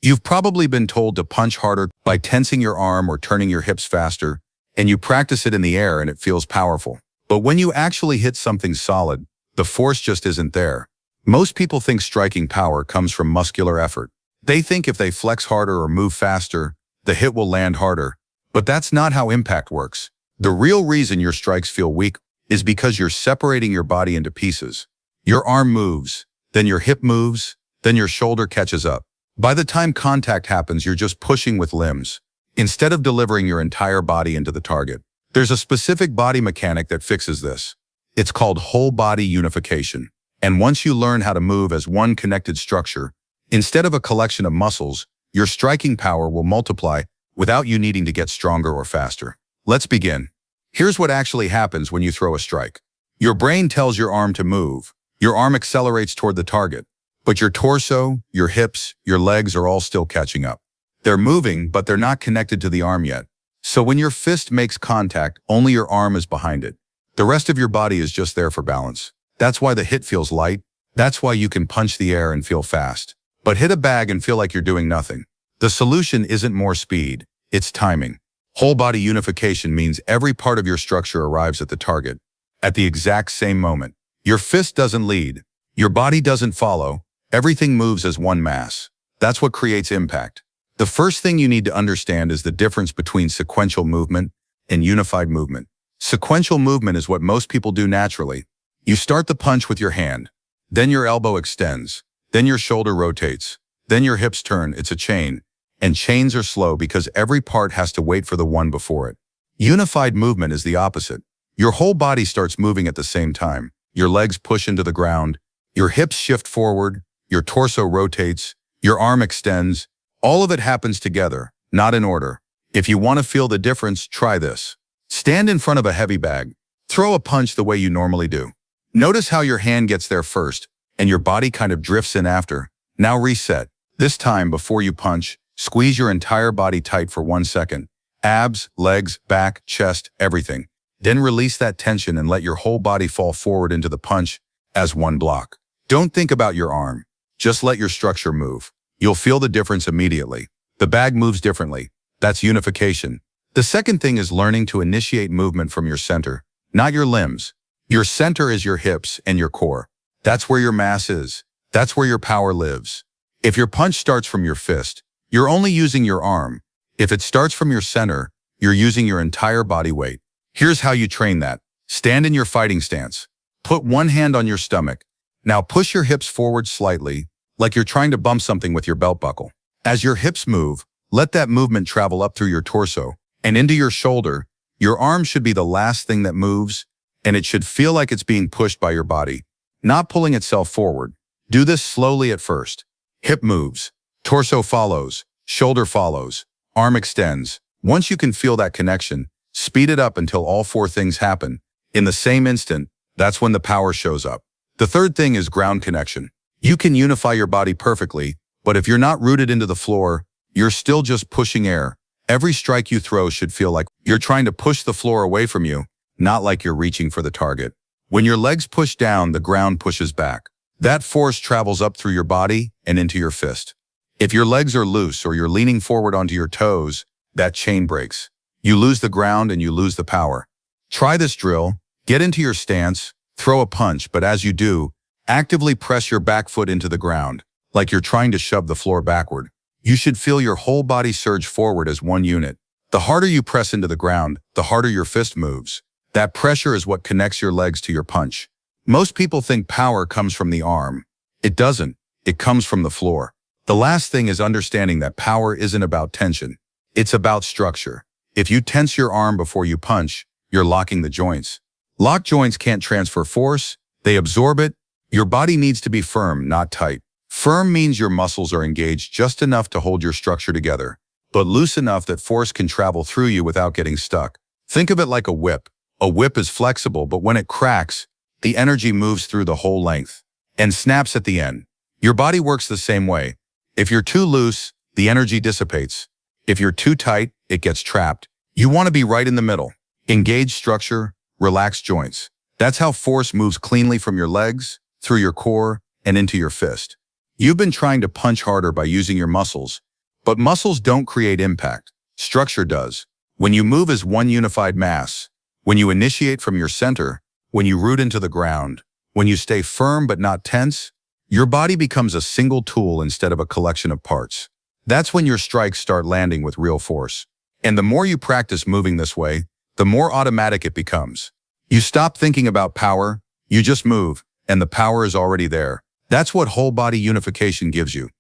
You've probably been told to punch harder by tensing your arm or turning your hips faster, and you practice it in the air and it feels powerful. But when you actually hit something solid, the force just isn't there. Most people think striking power comes from muscular effort. They think if they flex harder or move faster, the hit will land harder. But that's not how impact works. The real reason your strikes feel weak is because you're separating your body into pieces. Your arm moves, then your hip moves, then your shoulder catches up. By the time contact happens, you're just pushing with limbs, instead of delivering your entire body into the target. There's a specific body mechanic that fixes this. It's called whole body unification. And once you learn how to move as one connected structure, instead of a collection of muscles, your striking power will multiply without you needing to get stronger or faster. Let's begin. Here's what actually happens when you throw a strike. Your brain tells your arm to move. Your arm accelerates toward the target. But your torso, your hips, your legs are all still catching up. They're moving, but they're not connected to the arm yet. So when your fist makes contact, only your arm is behind it. The rest of your body is just there for balance. That's why the hit feels light. That's why you can punch the air and feel fast. But hit a bag and feel like you're doing nothing. The solution isn't more speed, it's timing. Whole body unification means every part of your structure arrives at the target at the exact same moment. Your fist doesn't lead. Your body doesn't follow. Everything moves as one mass. That's what creates impact. The first thing you need to understand is the difference between sequential movement and unified movement. Sequential movement is what most people do naturally. You start the punch with your hand, then your elbow extends, then your shoulder rotates, then your hips turn. It's a chain, and chains are slow because every part has to wait for the one before it. Unified movement is the opposite. Your whole body starts moving at the same time. Your legs push into the ground, your hips shift forward, your torso rotates, your arm extends. All of it happens together, not in order. If you want to feel the difference, try this. Stand in front of a heavy bag. Throw a punch the way you normally do. Notice how your hand gets there first, and your body kind of drifts in after. Now reset. This time, before you punch, squeeze your entire body tight for 1 second. Abs, legs, back, chest, everything. Then release that tension and let your whole body fall forward into the punch as one block. Don't think about your arm. Just let your structure move. You'll feel the difference immediately. The bag moves differently. That's unification. The second thing is learning to initiate movement from your center, not your limbs. Your center is your hips and your core. That's where your mass is. That's where your power lives. If your punch starts from your fist, you're only using your arm. If it starts from your center, you're using your entire body weight. Here's how you train that. Stand in your fighting stance. Put one hand on your stomach. Now push your hips forward slightly, like you're trying to bump something with your belt buckle. As your hips move, let that movement travel up through your torso and into your shoulder. Your arm should be the last thing that moves, and it should feel like it's being pushed by your body, not pulling itself forward. Do this slowly at first. Hip moves, torso follows, shoulder follows, arm extends. Once you can feel that connection, speed it up until all four things happen. In the same instant, that's when the power shows up. The third thing is ground connection. You can unify your body perfectly, but if you're not rooted into the floor, you're still just pushing air. Every strike you throw should feel like you're trying to push the floor away from you, not like you're reaching for the target. When your legs push down, the ground pushes back. That force travels up through your body and into your fist. If your legs are loose or you're leaning forward onto your toes, that chain breaks. You lose the ground and you lose the power. Try this drill. Get into your stance, throw a punch, but as you do, actively press your back foot into the ground, like you're trying to shove the floor backward. You should feel your whole body surge forward as one unit. The harder you press into the ground, the harder your fist moves. That pressure is what connects your legs to your punch. Most people think power comes from the arm. It doesn't. It comes from the floor. The last thing is understanding that power isn't about tension. It's about structure. If you tense your arm before you punch, you're locking the joints. Locked joints can't transfer force. They absorb it. Your body needs to be firm, not tight. Firm means your muscles are engaged just enough to hold your structure together, but loose enough that force can travel through you without getting stuck. Think of it like a whip. A whip is flexible, but when it cracks, the energy moves through the whole length and snaps at the end. Your body works the same way. If you're too loose, the energy dissipates. If you're too tight, it gets trapped. You want to be right in the middle. Engage structure, relax joints. That's how force moves cleanly from your legs, through your core, and into your fist. You've been trying to punch harder by using your muscles, But muscles don't create impact. Structure does. When you move as one unified mass, when you initiate from your center, when you root into the ground, when you stay firm but not tense, your body becomes a single tool instead of a collection of parts. That's when your strikes start landing with real force. And the more you practice moving this way, the more automatic it becomes. You stop thinking about power, you just move, and the power is already there. That's what whole body unification gives you.